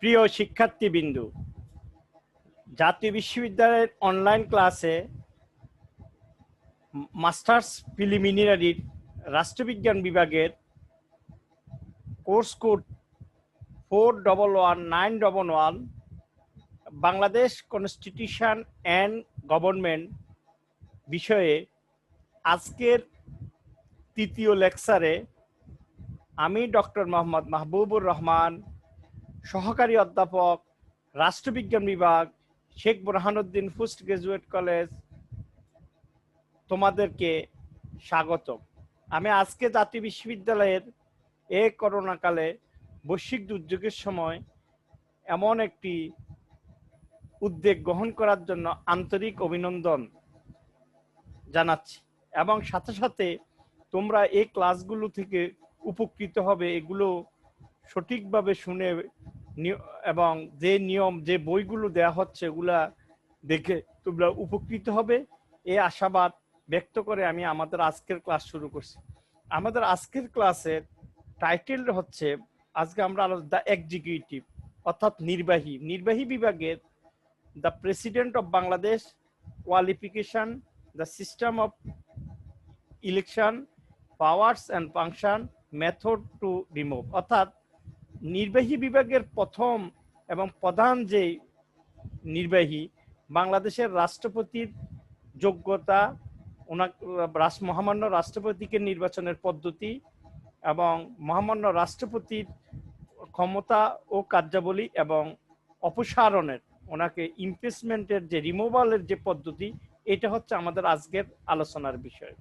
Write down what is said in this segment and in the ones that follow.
প্রিয় শিক্ষার্থীবৃন্দু, জাতীয় বিশ্ববিদ্যালয়ের অনলাইন ক্লাসে মাস্টার্স প্রিলিমিনারির রাষ্ট্রবিজ্ঞান বিভাগের course code 411911 Bangladesh constitution and government বিষয়ে আজকের তৃতীয় লেকচারে আমি ডক্টর মোহাম্মদ মাহবুবুর রহমান, সহকারী অধ্যাপক, রাষ্ট্রবিজ্ঞান বিভাগ, Sheikh Burhanuddin post graduate college, তোমাদেরকে স্বাগত। আমি আজকে জাতীয় বিশ্ববিদ্যালয়ের করোনাকালে বৈশ্বিক দুর্যোগের সময় এমন একটি উদ্যোগ গ্রহণ করার জন্য আন্তরিক অভিনন্দন জানাচ্ছি, এবং সাথে সাথে তোমরা এই ক্লাসগুলো থেকে উপকৃত হবে, এগুলো সঠিকভাবে শুনে এবং যে নিয়ম, যে বইগুলো দেয়া হচ্ছে এগুলা দেখে তোমরা উপকৃত হবে, এই আশাবাদ ব্যক্ত করে আমি আমাদের আজকের ক্লাস শুরু করছি। আমাদের আজকের ক্লাসের টাইটেল হচ্ছে, আজকে আমরা দ্য এক্সিকিউটিভ অর্থাৎ নির্বাহী বিভাগের the president of Bangladesh, qualification, the system of election, powers and function, method to remove. অর্থাৎ নির্বাহী বিভাগের প্রথম এবং প্রধান যে নির্বাহী, বাংলাদেশের রাষ্ট্রপতির যোগ্যতা, মহামান্য রাষ্ট্রপতিকে নির্বাচনের পদ্ধতি এবং মহামান্য রাষ্ট্রপতির ক্ষমতা ও কার্যাবলী এবং অপসারণের, ওনাকে ইমপিচমেন্টের যে রিমুভালের যে পদ্ধতি, এটা হচ্ছে আমাদের আজকের আলোচনার বিষয়।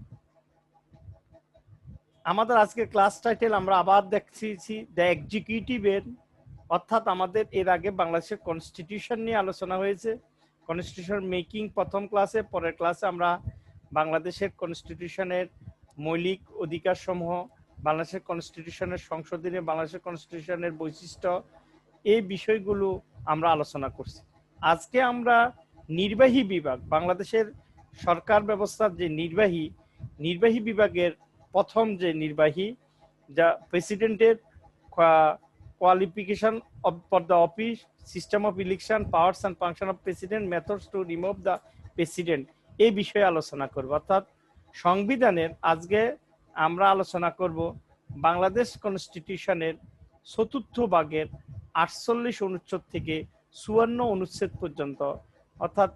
আমাদের আজকের ক্লাস টাইটেল আমরা আবার দেখছি দ্য এক্সিকিউটিভের, অর্থাৎ আমাদের এর আগে বাংলাদেশের কনস্টিটিউশন নিয়ে আলোচনা হয়েছে, কনস্টিটিউশন মেকিং প্রথম ক্লাসে। পরের ক্লাসে আমরা বাংলাদেশের কনস্টিটিউশনের মৌলিক অধিকার সমূহ, বাংলাদেশের কনস্টিটিউশনের সংশোধনী, বাংলাদেশের কনস্টিটিউশনের বৈশিষ্ট্য, এই বিষয়গুলো আমরা আলোচনা করছি। আজকে আমরা নির্বাহী বিভাগ, বাংলাদেশের সরকার ব্যবস্থার যে নির্বাহী বিভাগের প্রথম যে নির্বাহী, যা প্রেসিডেন্টের qualification for the office, system of election, powers and function of president, methods to remove the president, এই বিষয়ে আলোচনা করব। অর্থাৎ সংবিধানের আজকে আমরা আলোচনা করব বাংলাদেশ কনস্টিটিউশনের চতুর্থ ভাগের 48 অনুচ্ছেদ থেকে 54 অনুচ্ছেদ পর্যন্ত, অর্থাৎ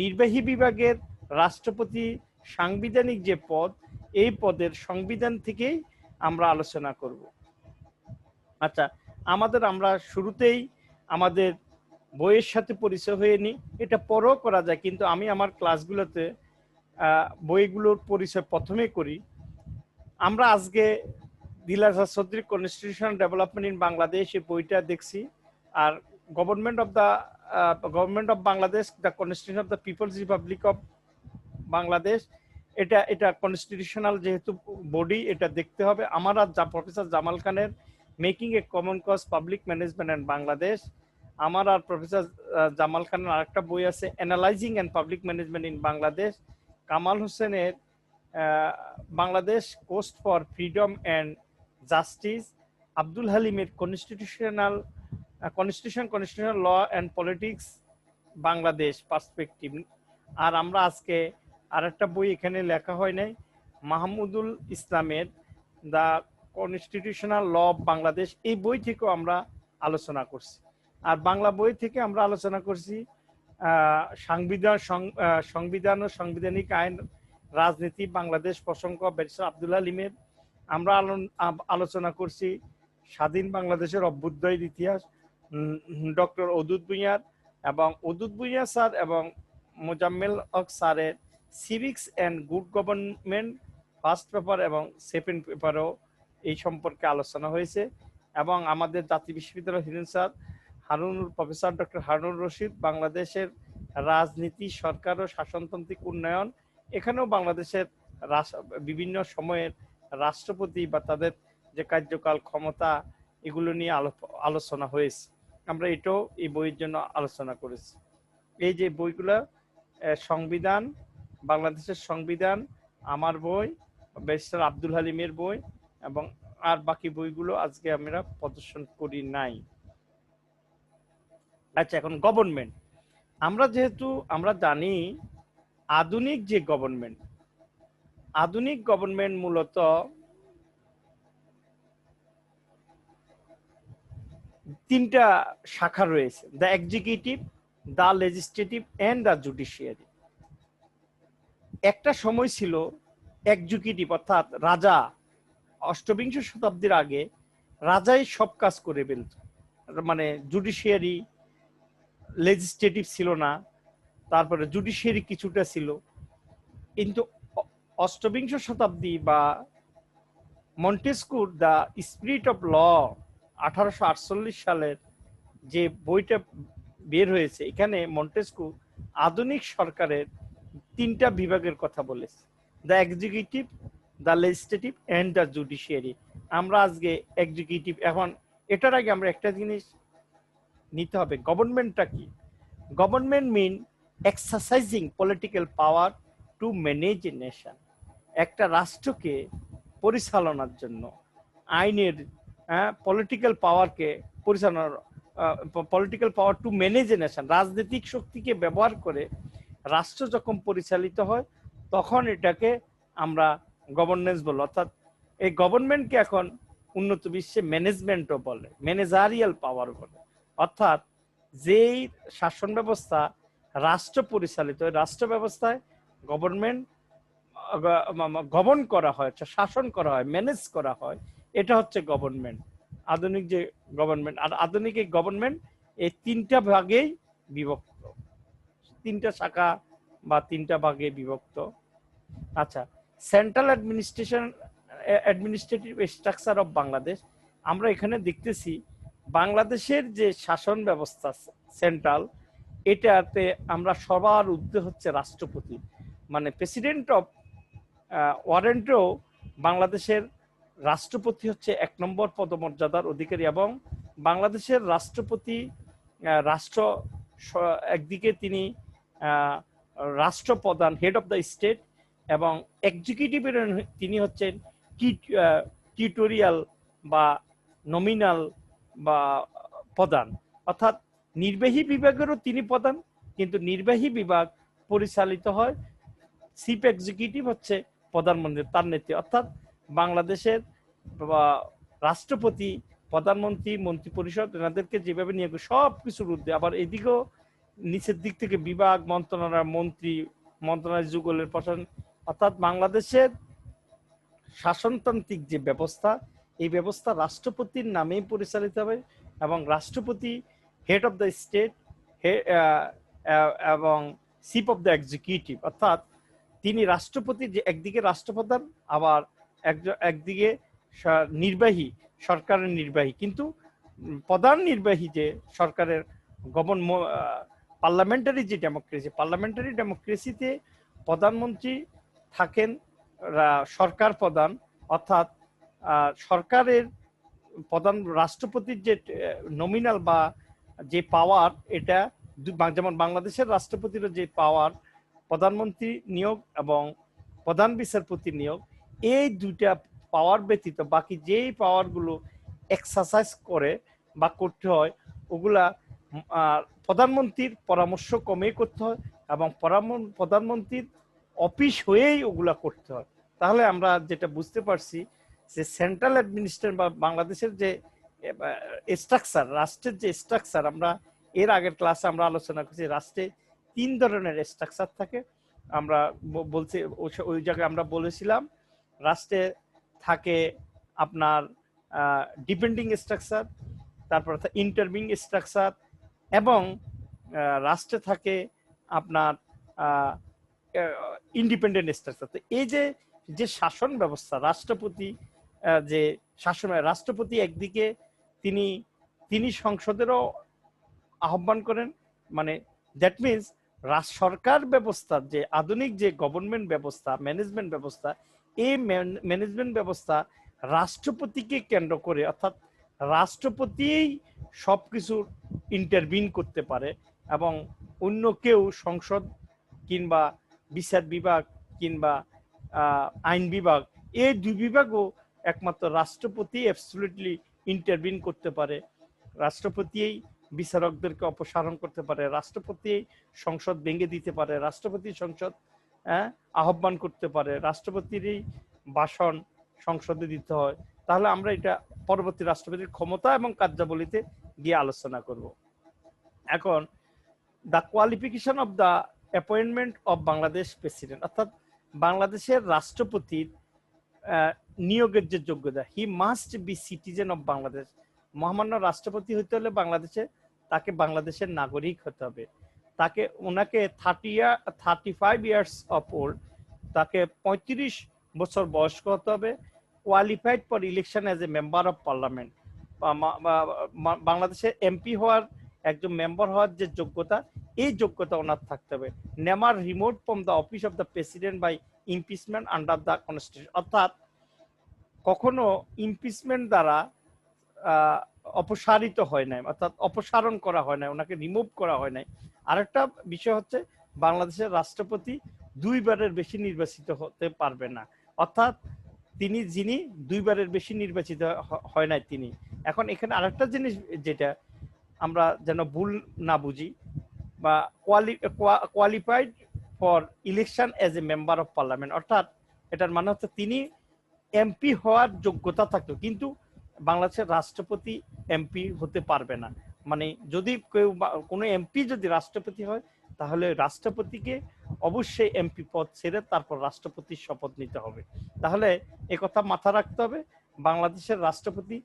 নির্বাহী বিভাগের রাষ্ট্রপতি সাংবিধানিক যে পদ, এই পদের সংবিধান থেকেই আমরা আলোচনা করব। আচ্ছা, আমরা শুরুতেই আমাদের বইয়ের সাথে পরিচয় হয়ে নিই। এটা পরেও করা যায়, কিন্তু আমি আমার ক্লাসগুলোতে বইগুলোর পরিচয় প্রথমে করি। আমরা আজকে Dilar Chowdhury constitution development in Bangladesh, এই বইটা দেখছি। আর government of Bangladesh, the constitution of the people's republic of Bangladesh, এটা কনস্টিটিউশনাল যেহেতু বডি, এটা দেখতে হবে। আমার আর প্রফেসর জামাল খানের making a common cause public management and Bangladesh, আমার আর প্রফেসর জামাল খানের আরেকটা বই আছে analysing and public management in Bangladesh, Kamal হোসেনের Bangladesh quest for freedom and justice, Abdul হালিমের constitution law and politics Bangladesh perspective. আর আমরা আজকে আরেকটা বই এখানে লেখা হয় নাই, মাহমুদুল ইসলামের the constitutional law of Bangladesh, এই বই থেকেও আমরা আলোচনা করছি। আর বাংলা বই থেকে আমরা আলোচনা করছি সংবিধান ও সাংবিধানিক আইন, রাজনীতি বাংলাদেশ প্রসঙ্গ, ব্যারিস্টার আব্দুল হালিমের। আমরা আলোচনা করছি স্বাধীন বাংলাদেশের অভ্যুদয়ের ইতিহাস, ডক্টর অদুদ ভূঁইয়ার, এবং অদুদ ভূঁইয়া স্যার এবং মোজাম্মেল হক স্যারের civics and good government first paper এবং সেকেন্ড পেপারও এই সম্পর্কে আলোচনা হয়েছে। এবং আমাদের জাতীয় বিশ্ববিদ্যালয় হিরেন sir professor doctor Harunur Rashid, বাংলাদেশের রাজনীতি, সরকার ও শাসনতান্ত্রিক উন্নয়ন, এখানেও বাংলাদেশের বিভিন্ন সময়ের রাষ্ট্রপতি বা তাদের যে কার্যকাল, ক্ষমতা, এগুলো নিয়ে আলোচনা হয়েছে। আমরা এটাও এই বইয়ের জন্য আলোচনা করেছি। এই যে বইগুলো, সংবিধান, বাংলাদেশের সংবিধান, আমার বই, ব্যারিস্টার আব্দুল হালিমের বই, এবং আর বাকি বইগুলো আজকে আমরা প্রদর্শন করি নাই। আচ্ছা, এখন গভর্নমেন্ট, আমরা যেহেতু আমরা জানি আধুনিক যে গভর্নমেন্ট মূলত তিনটা শাখা রয়েছে: the executive, the legislative and the judiciary. একটা সময় ছিল এক্সিকিউটিভ অর্থাৎ রাজা, অষ্টবিংশ শতাব্দীর আগে রাজাই সব কাজ করে ফেলত, মানে জুডিশিয়ারি, লেজিসলেটিভ ছিল না, তারপরে জুডিশিয়ারি কিছুটা ছিল। কিন্তু অষ্টবিংশ শতাব্দী বা মন্টেস্কুর দ্য স্পিরিট অফ ল 1848 সালের যে বইটা বের হয়েছে, এখানে মন্টেস্কু আধুনিক সরকারের তিনটা বিভাগের কথা বলেছে: the executive, the legislative and the judiciary. আমরা আজকে এক্সিকিউটিভ, এখন এটার আগে আমরা একটা জিনিস নিতে হবে, গভর্নমেন্টটা কি? Government mean exercising political power to manage a nation. একটা রাষ্ট্রকে পরিচালনার জন্য আইনের, পলিটিক্যাল পাওয়ারকে পরিচালনার, political power to manage a nation, রাজনৈতিক শক্তিকে ব্যবহার করে রাষ্ট্র যখন পরিচালিত হয় তখন এটাকে আমরা গভর্নেন্স বলি। অর্থাৎ এই গভর্নমেন্টকে এখন উন্নত বিশ্বে ম্যানেজমেন্টও বলে, ম্যানেজারিয়াল পাওয়ার বলে। অর্থাৎ যেই শাসন ব্যবস্থা রাষ্ট্র পরিচালিত, রাষ্ট্র ব্যবস্থায় গভর্নমেন্ট গভর্ন করা হয়, শাসন করা হয়, ম্যানেজ করা হয়, এটা হচ্ছে গভর্নমেন্ট, আধুনিক যে গভর্নমেন্ট। আর আধুনিক এই গভর্নমেন্ট এই তিনটা ভাগেই বিভক্ত, তিনটা শাখা বা তিনটা ভাগে বিভক্ত। আচ্ছা, central administrative structure of Bangladesh, আমরা এখানে দেখতেছি বাংলাদেশের যে শাসন ব্যবস্থা সেন্ট্রাল, এটাতে আমরা সবার ঊর্ধ্বে হচ্ছে রাষ্ট্রপতি, মানে প্রেসিডেন্ট অফ ওয়ারেন্টেও বাংলাদেশের রাষ্ট্রপতি হচ্ছে 1 নম্বর পদমর্যাদার অধিকারী। এবং বাংলাদেশের রাষ্ট্রপতি রাষ্ট্র একদিকে তিনি রাষ্ট্রপ্রধান, হেড অফ দ্য স্টেট, এবং এক্সিকিউটিভের তিনি হচ্ছেন টিউটোরিয়াল বা নমিনাল বা প্রধান, অর্থাৎ নির্বাহী বিভাগেরও তিনি প্রধান, কিন্তু নির্বাহী বিভাগ পরিচালিত হয়, চিফ এক্সিকিউটিভ হচ্ছে প্রধানমন্ত্রী, তার নেতৃত্বে। অর্থাৎ বাংলাদেশের রাষ্ট্রপতি, প্রধানমন্ত্রী, মন্ত্রী পরিষদ, এনাদেরকে যেভাবে নিয়োগ, সব কিছুর ঊর্ধ্বে। আবার এদিকেও নিচের দিক থেকে বিভাগ, মন্ত্রণালয়, মন্ত্রী, মন্ত্রণালয়, যুগলের প্রশাসন। অর্থাৎ বাংলাদেশের শাসনতান্ত্রিক যে ব্যবস্থা, এই ব্যবস্থা রাষ্ট্রপতির নামেই পরিচালিত হবে, এবং রাষ্ট্রপতি হেড অফ দ্য স্টেট এবং চিফ অফ দ্য এক্সিকিউটিভ, অর্থাৎ তিনি রাষ্ট্রপতি, যে একদিকে রাষ্ট্রপ্রধান, আবার একদিকে নির্বাহী, সরকারের নির্বাহী। কিন্তু প্রধান নির্বাহী যে সরকারের পার্লামেন্টারি যে ডেমোক্রেসিতে প্রধানমন্ত্রী থাকেন সরকার প্রধান, অর্থাৎ সরকারের প্রধান, রাষ্ট্রপতির যে নমিনাল বা যে পাওয়ার, এটা যেমন বাংলাদেশের রাষ্ট্রপতির যে পাওয়ার, প্রধানমন্ত্রী নিয়োগ এবং প্রধান বিচারপতি নিয়োগ, এই দুইটা পাওয়ার ব্যতীত বাকি যেই পাওয়ারগুলো এক্সারসাইজ করে বা করতে হয়, ওগুলা প্রধানমন্ত্রীর পরামর্শ কমেই করতে হয়, এবং প্রধানমন্ত্রীর অফিস হয়েই ওগুলা করতে হয়। তাহলে আমরা যেটা বুঝতে পারছি যে সেন্ট্রাল অ্যাডমিনিস্ট্রেশন বা বাংলাদেশের যে স্ট্রাকচার, রাষ্ট্রের যে স্ট্রাকচার, আমরা এর আগের ক্লাসে আমরা আলোচনা করছি, রাষ্ট্রে 3 ধরনের স্ট্রাকচার থাকে। আমরা বলছি ওই জায়গায় আমরা বলেছিলাম রাষ্ট্রে থাকে আপনার ডিপেন্ডিং স্ট্রাকচার, তারপর ইন্টারভিং স্ট্রাকচার, এবং রাষ্ট্রে থাকে আপনার ইন্ডিপেন্ডেন্ট স্ট্রাকচার। তো এই যে শাসন ব্যবস্থা, রাষ্ট্রপতি যে শাসন, রাষ্ট্রপতি একদিকে তিনি সংসদেরও আহ্বান করেন, মানে দ্যাট মিনস সরকার ব্যবস্থার যে আধুনিক যে গভর্নমেন্ট ব্যবস্থা, ম্যানেজমেন্ট ব্যবস্থা, এই ম্যানেজমেন্ট ব্যবস্থা রাষ্ট্রপতিকে কেন্দ্র করে, অর্থাৎ রাষ্ট্রপতিই সবকিছু ইন্টারভিন করতে পারে, এবং অন্য কেউ সংসদ কিংবা বিচার বিভাগ কিংবা আইন বিভাগ, এই দুই বিভাগও একমাত্র রাষ্ট্রপতি অ্যাবসলিউটলি ইন্টারভিন করতে পারে। রাষ্ট্রপতিই বিচারকদেরকে অপসারণ করতে পারে, রাষ্ট্রপতি সংসদ ভেঙে দিতে পারে, রাষ্ট্রপতি সংসদ আহ্বান করতে পারে, রাষ্ট্রপতিরই ভাষণ সংসদে দিতে হয়। তাহলে আমরা এটা পরবর্তী রাষ্ট্রপতির ক্ষমতা এবং কার্যাবলীতে গিয়ে আলোচনা করব। এখন the qualification of the appointment of Bangladesh president, অর্থাৎ বাংলাদেশের রাষ্ট্রপতির নিয়োগের যে যোগ্যতা, he must be citizen of Bangladesh. মহামান্য রাষ্ট্রপতি হতে হলে বাংলাদেশে তাকে বাংলাদেশের নাগরিক হতে হবে। তাকে ওনাকে 35 ইয়ার্স অফ ওল্ড, তাকে 35 বছর বয়স্ক হতে হবে। Qualified for election as a member of parliament, বাংলাদেশে এমপি হওয়ার, একজন মেম্বার হওয়ার যে যোগ্যতা, এই যোগ্যতা ওনার থাকতে হবে। Never removed from the office of the president by impeachment under the constitution, অর্থাৎ কখনো ইমপিচমেন্ট দ্বারা অপসারিত হয় নাই, অর্থাৎ অপসারণ করা হয় নাই, ওনাকে রিমুভ করা হয় নাই। আরেকটা বিষয় হচ্ছে বাংলাদেশের রাষ্ট্রপতি দুইবারের বেশি নির্বাচিত হতে পারবে না, অর্থাৎ যিনি দুইবারের বেশি নির্বাচিত হয় নাই তিনি। এখন এখানে আরেকটা জিনিস যেটা আমরা যেন ভুল না বুঝি, বা qualified for election as a member of parliament, অর্থাৎ এটার মানে হচ্ছে তিনি এমপি হওয়ার যোগ্যতা থাকতো, কিন্তু বাংলাদেশের রাষ্ট্রপতি এমপি হতে পারবে না। মানে যদি কোনো এমপি যদি রাষ্ট্রপতি হয়, তাহলে রাষ্ট্রপতিকে অবশ্যই এমপি পদ ছেড়ে তারপর রাষ্ট্রপতির শপথ নিতে হবে। তাহলে একথা মাথা রাখতে হবে, বাংলাদেশের রাষ্ট্রপতি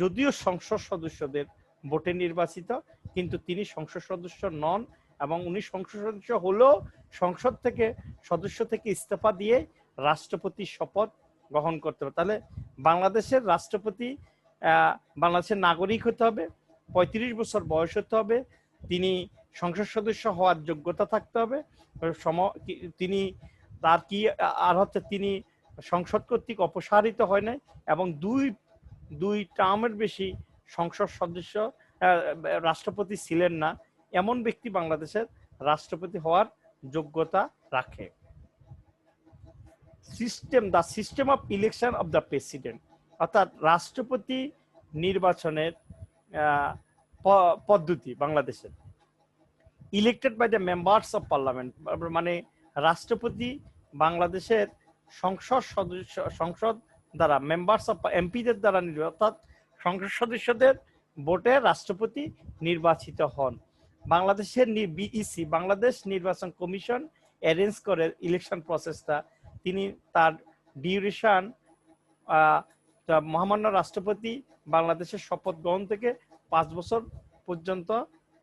যদিও সংসদ সদস্যদের ভোটে নির্বাচিত, কিন্তু তিনি সংসদ সদস্য নন, এবং উনি সংসদ সদস্য হলেও সংসদ থেকে সদস্য থেকে ইস্তফা দিয়ে রাষ্ট্রপতির শপথ গ্রহণ করতে হবে। তাহলে বাংলাদেশের রাষ্ট্রপতি বাংলাদেশের নাগরিক হতে হবে, 35 বছর বয়স হতে হবে, তিনি সংসদ সদস্য হওয়ার যোগ্যতা থাকতে হবে, তিনি তার কি আর হচ্ছে তিনি সংসদ কর্তৃক অপসারিত হয় নাই, এবং দুই টার্মের বেশি সংসদ সদস্য রাষ্ট্রপতি ছিলেন না, এমন ব্যক্তি বাংলাদেশের রাষ্ট্রপতি হওয়ার যোগ্যতা রাখে। The system of election of the president, অর্থাৎ রাষ্ট্রপতি নির্বাচনের পদ্ধতি বাংলাদেশের। Elected by the members of parliament, মানে রাষ্ট্রপতি বাংলাদেশের সংসদ দ্বারা, মেম্বার্স অফ এমপিদের দ্বারা নির্বাচিত, অর্থাৎ সংসদ সদস্যদের ভোটে রাষ্ট্রপতি নির্বাচিত হন। বাংলাদেশের বিইসি, বাংলাদেশ নির্বাচন কমিশন অ্যারেঞ্জ করে ইলেকশন প্রসেসটা। তিনি তার ডিউরেশন, মহামান্য রাষ্ট্রপতি বাংলাদেশের শপথ গ্রহণ থেকে 5 বছর পর্যন্ত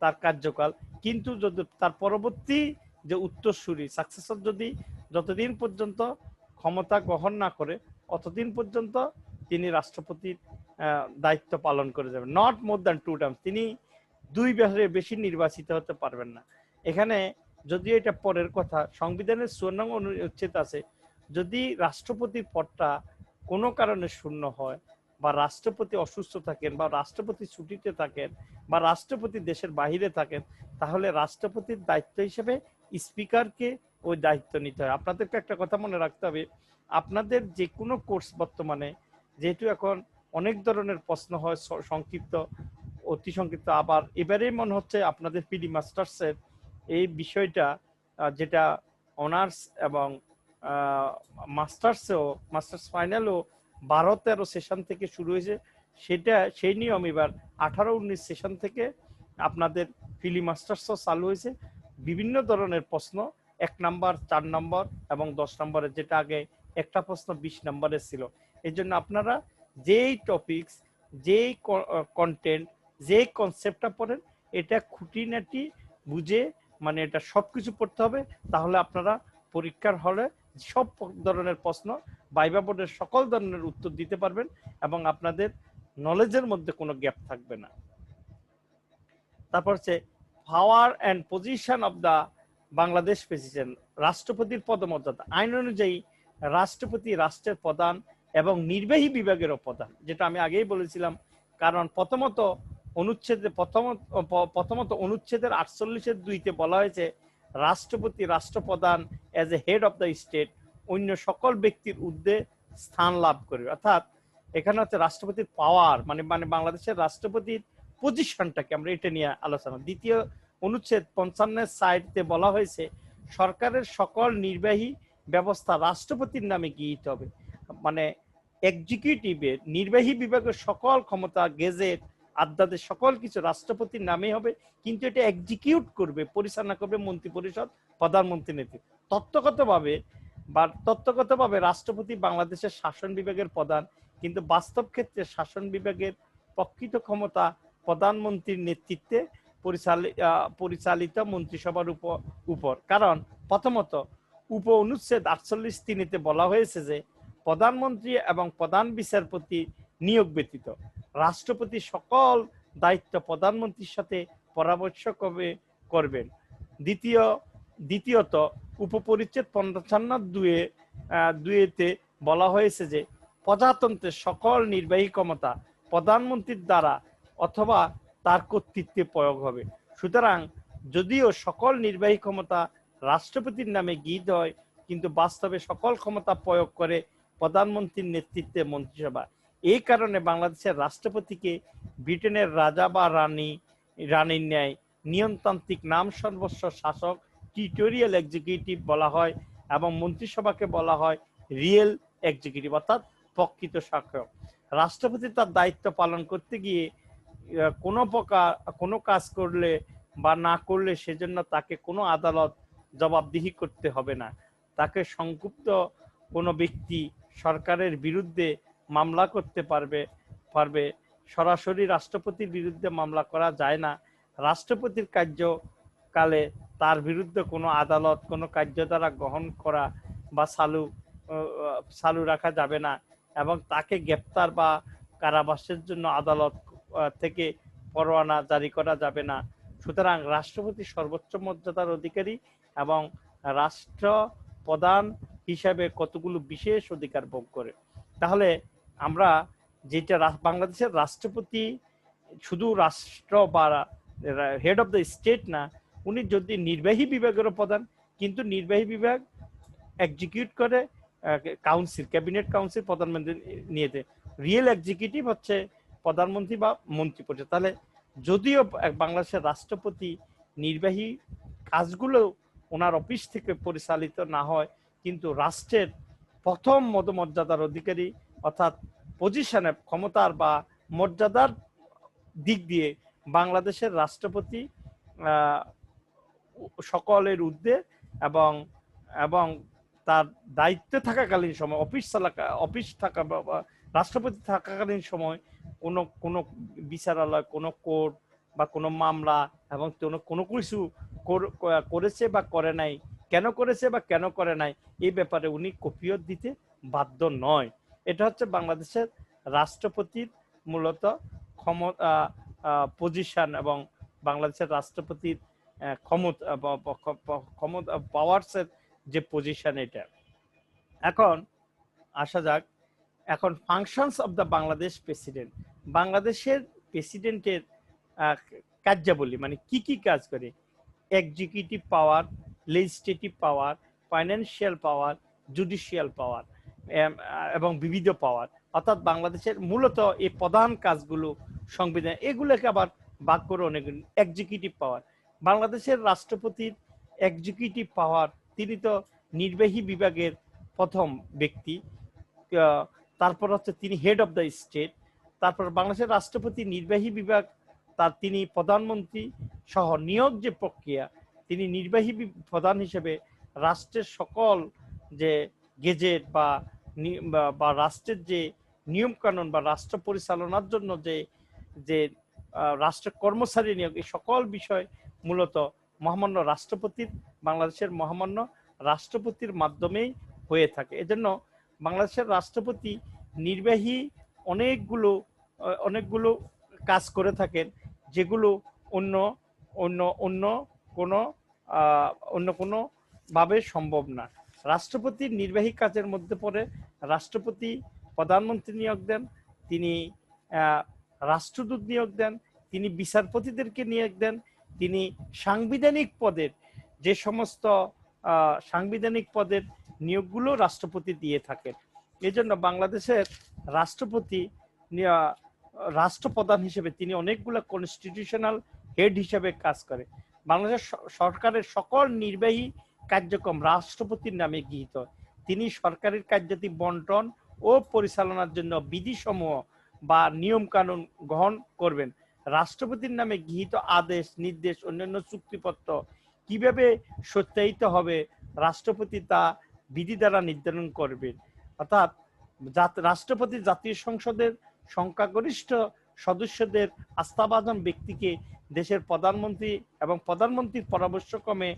তার কার্যকাল, কিন্তু যদি তার পরবর্তী যে উত্তরসূরি সাকসেসর যদি যতদিন পর্যন্ত ক্ষমতা গ্রহণ না করে, অতদিন পর্যন্ত তিনি রাষ্ট্রপতির দায়িত্ব পালন করে যাবেন। নট মোর দ্যান 2 টার্মস, তিনি 2 বছরের বেশি নির্বাচিত হতে পারবেন না। এখানে যদিও এটা পরের কথা, সংবিধানের 54 নং অনুচ্ছেদ আছে, যদি রাষ্ট্রপতির পদটা কোনো কারণে শূন্য হয়, বা রাষ্ট্রপতি অসুস্থ থাকেন, বা রাষ্ট্রপতি ছুটিতে থাকেন, বা রাষ্ট্রপতি দেশের বাহিরে থাকেন, তাহলে রাষ্ট্রপতির দায়িত্ব হিসেবে স্পিকারকে ওই দায়িত্ব নিতে হয়। আপনাদেরকে একটা কথা মনে রাখতে হবে, আপনাদের যে কোনো কোর্স বর্তমানে, যেহেতু এখন অনেক ধরনের প্রশ্ন হয় সংক্ষিপ্ত, অতি সংক্ষিপ্ত, আবার এবারে মনে হচ্ছে আপনাদের পিডি মাস্টার্সের এই বিষয়টা, যেটা অনার্স এবং মাস্টার্স ফাইনালও 12-13 সেশন থেকে শুরু হয়েছে, সেই নিয়ম এবার 18-19 সেশন থেকে আপনাদের ফিলি মাস্টার্সও চালু হয়েছে। বিভিন্ন ধরনের প্রশ্ন, 1 নম্বর, 4 নম্বর এবং 10 নম্বরের, যেটা আগে একটা প্রশ্ন 20 নম্বরের ছিল। এই জন্য আপনারা যেই টপিকস, যেই কন্টেন্ট, যেই কনসেপ্টটা পড়েন, এটা খুঁটিনাটি বুঝে, মানে এটা সবকিছু পড়তে হবে, তাহলে আপনারা পরীক্ষার হলে সব ধরনের প্রশ্ন, ভাইভা বোর্ডের সকল ধরনের উত্তর দিতে পারবেন, এবং আপনাদের নলেজের মধ্যে কোনো গ্যাপ থাকবে না। তারপর হচ্ছে power and position of the Bangladesh president, রাষ্ট্রপতির পদমর্যাদা। আইন অনুযায়ী রাষ্ট্রপতি রাষ্ট্রের প্রধান এবং নির্বাহী বিভাগেরও প্রধান, যেটা আমি আগেই বলেছিলাম। কারণ প্রথমত অনুচ্ছেদের 48-2-তে বলা হয়েছে, রাষ্ট্রপতি রাষ্ট্রপ্রধান as a head of the state অন্য সকল ব্যক্তির ঊর্ধ্বে স্থান লাভ করবে। অর্থাৎ এখানে হচ্ছে রাষ্ট্রপতির পাওয়ার, মানে বাংলাদেশের রাষ্ট্রপতির পজিশনটাকে আমরা এটা নিয়ে আলোচনা। দ্বিতীয় অনুচ্ছেদ 55 সাইডে বলা হয়েছে সরকারের সকল নির্বাহী ব্যবস্থা রাষ্ট্রপতির নামে গৃহীত হবে। মানে এক্সিকিউটিভের নির্বাহী বিভাগের সকল ক্ষমতা, গেজেট, আদালতের সকল কিছু রাষ্ট্রপতির নামে হবে, কিন্তু এটা এক্সিকিউট করবে, পরিচালনা করবে মন্ত্রিপরিষদ, প্রধানমন্ত্রী নেতৃত্বে। তত্ত্বগতভাবে রাষ্ট্রপতি বাংলাদেশের শাসন বিভাগের প্রধান, কিন্তু বাস্তব ক্ষেত্রে শাসন বিভাগের প্রকৃত ক্ষমতা প্রধানমন্ত্রীর নেতৃত্বে পরিচালিত মন্ত্রিসভার উপর। কারণ প্রথমত উপ অনুচ্ছেদ 48(3)তে বলা হয়েছে যে প্রধানমন্ত্রী এবং প্রধান বিচারপতি নিয়োগ ব্যতীত রাষ্ট্রপতি সকল দায়িত্ব প্রধানমন্ত্রীর সাথে পরামর্শ করবেন। দ্বিতীয়ত উপপরিচ্ছেদ 55(2)তে বলা হয়েছে যে প্রজাতন্ত্রের সকল নির্বাহী ক্ষমতা প্রধানমন্ত্রীর দ্বারা অথবা তার কর্তৃত্বে প্রয়োগ হবে। সুতরাং যদিও সকল নির্বাহী ক্ষমতা রাষ্ট্রপতির নামে গৃহীত হয়, কিন্তু বাস্তবে সকল ক্ষমতা প্রয়োগ করে প্রধানমন্ত্রীর নেতৃত্বে মন্ত্রিসভা। এই কারণে বাংলাদেশের রাষ্ট্রপতিকে ব্রিটেনের রাজা বা রানীর ন্যায় নিয়মতান্ত্রিক নাম সর্বস্ব শাসক টিউটোরিয়াল এক্সিকিউটিভ বলা হয়, এবং মন্ত্রিসভাকে বলা হয় রিয়েল এক্সিকিউটিভ অর্থাৎ প্রকৃত শাসক। রাষ্ট্রপতি তার দায়িত্ব পালন করতে গিয়ে কোনো কাজ করলে বা না করলে সেজন্য তাকে কোনো আদালত জবাবদিহি করতে হবে না। তাকে সংক্ষুব্ধ কোনো ব্যক্তি সরকারের বিরুদ্ধে মামলা করতে পারবে। সরাসরি রাষ্ট্রপতির বিরুদ্ধে মামলা করা যায় না। রাষ্ট্রপতির কার্যকালে তার বিরুদ্ধে কোনো আদালত কোনো কার্যধারা গ্রহণ করা বা চালু রাখা যাবে না, এবং তাকে গ্রেপ্তার বা কারাবাসের জন্য আদালত থেকে পরোয়ানা জারি করা যাবে না। সুতরাং রাষ্ট্রপতি সর্বোচ্চ মর্যাদার অধিকারী এবং রাষ্ট্র প্রধান হিসাবে কতগুলো বিশেষ অধিকার ভোগ করে। তাহলে আমরা যেটা বাংলাদেশের রাষ্ট্রপতি শুধু রাষ্ট্র বা হেড অফ দ্য স্টেট না, উনি যদি নির্বাহী বিভাগেরও প্রধান, কিন্তু নির্বাহী বিভাগ এক্সিকিউট করে কাউন্সিল, ক্যাবিনেট কাউন্সিল, প্রধানমন্ত্রী নিয়ে দেয়। রিয়েল এক্সিকিউটিভ হচ্ছে প্রধানমন্ত্রী বা মন্ত্রী পরিষদ। তাহলে যদিও বাংলাদেশের রাষ্ট্রপতি নির্বাহী কাজগুলো ওনার অফিস থেকে পরিচালিত না হয়, কিন্তু রাষ্ট্রের প্রথম মর্যাদার অধিকারী অর্থাৎ পজিশনে ক্ষমতার বা মর্যাদার দিক দিয়ে বাংলাদেশের রাষ্ট্রপতি সকলের ঊর্ধ্বে এবং তার দায়িত্বে থাকাকালীন সময় অফিস থাকা রাষ্ট্রপতি থাকাকালীন সময় কোনো বিচারালয়, কোনো কোর্ট বা কোনো মামলা এবং কোনো কিছু করেছে বা করে নাই, কেন করেছে বা কেন করে নাই, এই ব্যাপারে উনি কপিয়ত দিতে বাধ্য নয়। এটা হচ্ছে বাংলাদেশের রাষ্ট্রপতির মূলত ক্ষমতা পজিশন এবং বাংলাদেশের রাষ্ট্রপতির ক্ষমতা পাওয়ারসের যে পজিশন। এটা এখন আসা যাক, এখন functions of the Bangladesh president. বাংলাদেশের প্রেসিডেন্টের কার্যাবলী মানে কি কি কাজ করে: এক্সিকিউটিভ পাওয়ার, লেজিসলেটিভ পাওয়ার, ফাইন্যান্সিয়াল পাওয়ার, জুডিশিয়াল পাওয়ার এবং বিবিধ পাওয়ার। অর্থাৎ বাংলাদেশের মূলত এই প্রধান কাজগুলো সংবিধান, এগুলোকে আবার ভাগ করে অনেক। এক্সিকিউটিভ পাওয়ার, বাংলাদেশের রাষ্ট্রপতির এক্সিকিউটিভ পাওয়ার, তিনি তো নির্বাহী বিভাগের প্রথম ব্যক্তি, তারপর হচ্ছে তিনি হেড অফ দ্য স্টেট। তারপর বাংলাদেশের রাষ্ট্রপতি নির্বাহী বিভাগ, তিনি প্রধানমন্ত্রী সহ নিয়োগ যে প্রক্রিয়া, তিনি নির্বাহী প্রধান হিসেবে রাষ্ট্রের সকল যে গেজেট বা রাষ্ট্রের যে নিয়ম কানুন বা রাষ্ট্র পরিচালনার জন্য যে রাষ্ট্র কর্মচারী নিয়োগ, এই সকল বিষয় মূলত মহামান্য রাষ্ট্রপতির, বাংলাদেশের মহামান্য রাষ্ট্রপতির মাধ্যমেই হয়ে থাকে। এজন্য বাংলাদেশের রাষ্ট্রপতি নির্বাহী অনেকগুলো কাজ করে থাকেন, যেগুলো অন্য কোনো ভাবে সম্ভব না। রাষ্ট্রপতির নির্বাহী কাজের মধ্যে পড়ে রাষ্ট্রপতি প্রধানমন্ত্রী নিয়োগ দেন, তিনি রাষ্ট্রদূত নিয়োগ দেন, তিনি বিচারপতিদেরকে নিয়োগ দেন, তিনি সাংবিধানিক পদের যে সমস্ত সাংবিধানিক পদের নিয়োগগুলো রাষ্ট্রপতি দিয়ে থাকেন। এই জন্য বাংলাদেশের রাষ্ট্রপতি রাষ্ট্রপ্রধান হিসেবে তিনি অনেকগুলো কনস্টিটিউশনাল হেড হিসেবে কাজ করে। বাংলাদেশ সরকারের সকল নির্বাহী কার্যক্রম রাষ্ট্রপতির নামে গৃহীত। তিনি সরকারের কার্যাদি বন্টন ও পরিচালনার জন্য বিধিসমূহ বা নিয়ম কানুন গ্রহণ করবেন। রাষ্ট্রপতির নামে গৃহীত আদেশ, নির্দেশ, অন্যান্য চুক্তিপত্র কিভাবে সত্যায়িত হবে রাষ্ট্রপতি তা বিধি দ্বারা নির্ধারণ করবেন। অর্থাৎ রাষ্ট্রপতি জাতীয় সংসদের সংখ্যাগরিষ্ঠ সদস্যদের আস্থাভাজন ব্যক্তিকে দেশের প্রধানমন্ত্রী এবং প্রধানমন্ত্রীর পরামর্শক্রমে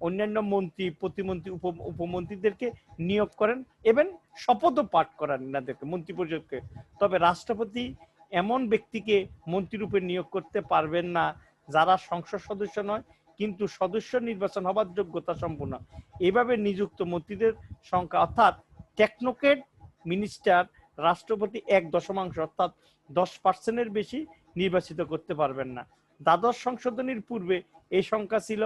অন্যান্য মন্ত্রী, প্রতিমন্ত্রী, উপমন্ত্রীদেরকে নিয়োগ করেন এবং শপথও পাঠ করান এনাদেরকে, মন্ত্রী পরিষদকে। তবে রাষ্ট্রপতি এমন ব্যক্তিকে মন্ত্রীরূপে নিয়োগ করতে পারবেন না যারা সংসদ সদস্য নয় কিন্তু সদস্য নির্বাচন হবার যোগ্যতা সম্পন্ন। এভাবে নিযুক্ত মন্ত্রীদের সংখ্যা অর্থাৎ টেকনোক্রেট মিনিস্টার রাষ্ট্রপতি 1/10 অর্থাৎ 10% বেশি নির্বাচিত করতে পারবেন না। দ্বাদশ সংশোধনীর পূর্বে এই সংখ্যা ছিল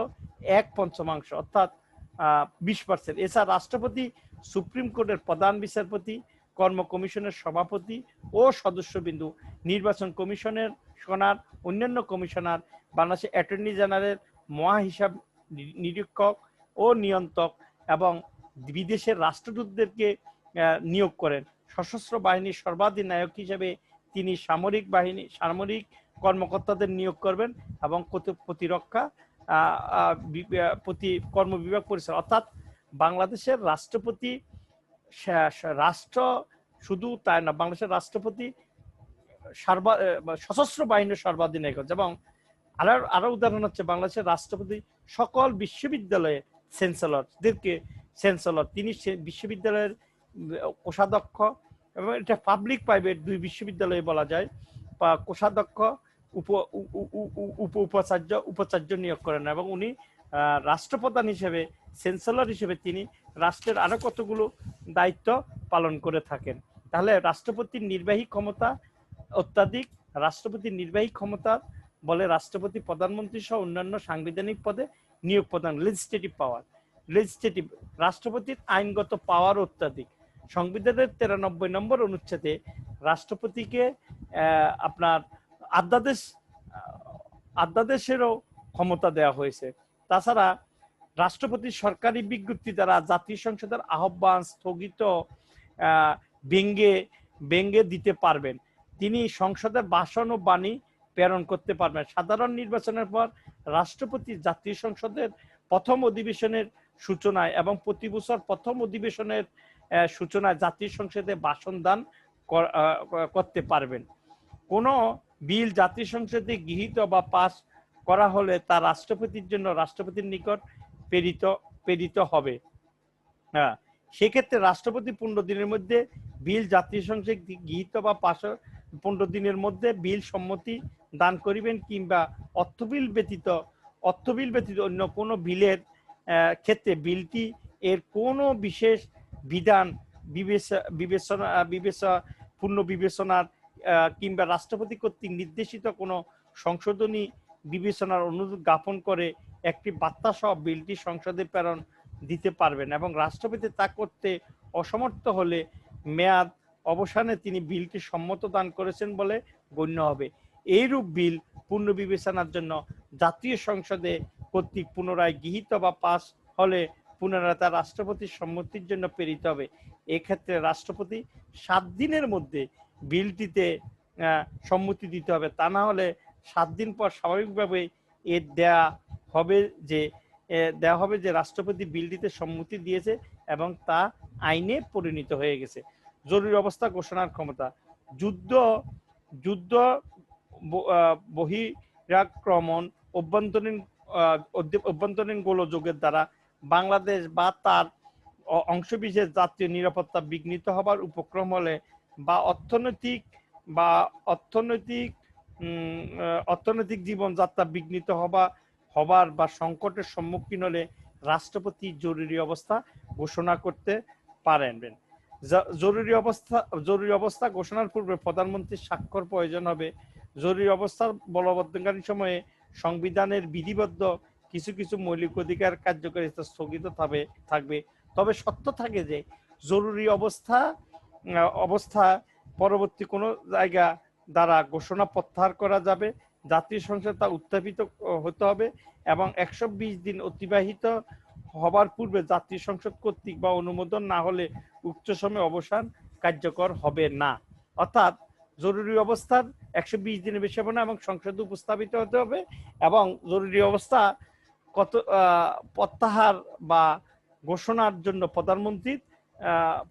1/5 অর্থাৎ 20%। এছাড়া রাষ্ট্রপতি সুপ্রিম কোর্টের প্রধান বিচারপতি, কর্ম কমিশনের সভাপতি ও সদস্যবিন্দু, নির্বাচন কমিশনের অন্যান্য কমিশনার, বাংলাদেশের অ্যাটর্নি জেনারেল, মহাহিসাব নিরীক্ষক ও নিয়ন্ত্রক এবং বিদেশের রাষ্ট্রদূতদেরকে নিয়োগ করেন। সশস্ত্র বাহিনীর সর্বাধিনায়ক হিসেবে তিনি সামরিক কর্মকর্তাদের নিয়োগ করবেন এবং প্রতিরক্ষা কর্ম বিভাগ পরিচালনা। অর্থাৎ বাংলাদেশের রাষ্ট্রপতি রাষ্ট্র শুধু তাই না, বাংলাদেশের রাষ্ট্রপতি সশস্ত্র বাহিনীর সর্বাধিনায়ক। এবং আরো উদাহরণ হচ্ছে বাংলাদেশের রাষ্ট্রপতি সকল বিশ্ববিদ্যালয়ে চ্যান্সেলর, তিনি বিশ্ববিদ্যালয়ের কোষাধ্যক্ষ এবং এটা পাবলিক প্রাইভেট দুই বিশ্ববিদ্যালয়ে বলা যায়, বা কোষাধ্যক্ষ, উপাচার্য নিয়োগ করেন এবং উনি রাষ্ট্রপ্রধান হিসেবে, চ্যান্সেলর হিসেবে তিনি রাষ্ট্রের আরো কতগুলো দায়িত্ব পালন করে থাকেন। তাহলে রাষ্ট্রপতির নির্বাহী ক্ষমতা অত্যাধিক। রাষ্ট্রপতির নির্বাহী ক্ষমতা বলে রাষ্ট্রপতি প্রধানমন্ত্রী সহ অন্যান্য সাংবিধানিক পদে নিয়োগ প্রদান। লেজিসলেটিভ রাষ্ট্রপতির আইনগত পাওয়ার অত্যাধিক। সংবিধানের 93 নম্বর অনুচ্ছেদে রাষ্ট্রপতিকে আপনার আধ্যাদেশেরও ক্ষমতা দেওয়া হয়েছে। তাছাড়া রাষ্ট্রপতি সরকারি বিজ্ঞপ্তি দ্বারা জাতীয় সংসদের আহ্বান স্থগিত ব্যঙ্গে দিতে পারবেন। তিনি সংসদের ভাষণ ও বাণী প্রেরণ করতে পারবেন। সাধারণ নির্বাচনের পর রাষ্ট্রপতি জাতীয় সংসদের প্রথম অধিবেশনের সূচনায় এবং প্রতি বছর প্রথম অধিবেশনের সূচনায় জাতীয় সংসদে ভাষণ দান করতে পারবেন। কোনো বিল জাতীয় সংসদে গৃহীত বা পাস করা হলে তা রাষ্ট্রপতির নিকট প্রেরিত হবে। সেক্ষেত্রে রাষ্ট্রপতি 15 দিনের মধ্যে বিল জাতীয় সংসদে গৃহীত বা পাস 15 দিনের মধ্যে বিল সম্মতি দান করিবেন, কিংবা অর্থবিল ব্যতীত অন্য কোনো বিলের ক্ষেত্রে বিলটি এর কোনো বিশেষ বিধান বিবেচনার কিংবা রাষ্ট্রপতি কর্তৃক নির্দেশিত কোনো সংশোধনী বিবেচনার অনুরোধ জ্ঞাপন করে একটি বার্তা সহ বিলটি সংসদে প্রেরণ দিতে পারবেন এবং রাষ্ট্রপতি তা করতে অসমর্থ হলে মেয়াদ অবসানে তিনি বিলটি সম্মত দান করেছেন বলে গণ্য হবে। এইরূপ বিল পুনর্বিবেচনার জন্য জাতীয় সংসদে কর্তৃক পুনরায় গৃহীত বা পাস হলে পুনরায় তা রাষ্ট্রপতির সম্মতির জন্য প্রেরিত হবে। এক্ষেত্রে রাষ্ট্রপতি 7 দিনের মধ্যে বিলটিতে সম্মতি দিতে হবে। তা না হলে 7 দিন পর স্বাভাবিকভাবে দেয়া হবে যে রাষ্ট্রপতি বিলটিতে সম্মতি দিয়েছে এবং তা আইনে পরিণত হয়ে গেছে। জরুরি অবস্থা ঘোষণার ক্ষমতা। যুদ্ধ বহিরাক্রমণ, অভ্যন্তরীণ গোলযোগের দ্বারা বাংলাদেশ বা তার অংশবিশেষ জাতীয় নিরাপত্তা বিঘ্নিত হবার উপক্রম হলে বা অর্থনৈতিক জীবনযাত্রা বিঘ্নিত হবার বা সংকটের সম্মুখীন হলে রাষ্ট্রপতি জরুরি অবস্থা ঘোষণা করতে পারবেন। জরুরি অবস্থা ঘোষণার পূর্বে প্রধানমন্ত্রীর স্বাক্ষর প্রয়োজন হবে। জরুরি অবস্থার বলবৎকালীন সময়ে সংবিধানের বিধিবদ্ধ কিছু মৌলিক অধিকার কার্যকারিতা স্থগিত থাকবে। তবে সত্য থাকে যে জরুরি অবস্থা পরবর্তী কোনো জায়গা দ্বারা ঘোষণা প্রত্যাহার করা যাবে, জাতীয় সংসদ তা উত্থাপিত হতে হবে এবং 120 দিন অতিবাহিত হবার পূর্বে জাতীয় সংসদ কর্তৃক বা অনুমোদন না হলে উক্ত সময় অবসান কার্যকর হবে না। অর্থাৎ জরুরি অবস্থার 120 দিনের বেশি হবে না এবং সংসদে উপস্থাপিত হতে হবে এবং জরুরি অবস্থা কত প্রত্যাহার বা ঘোষণার জন্য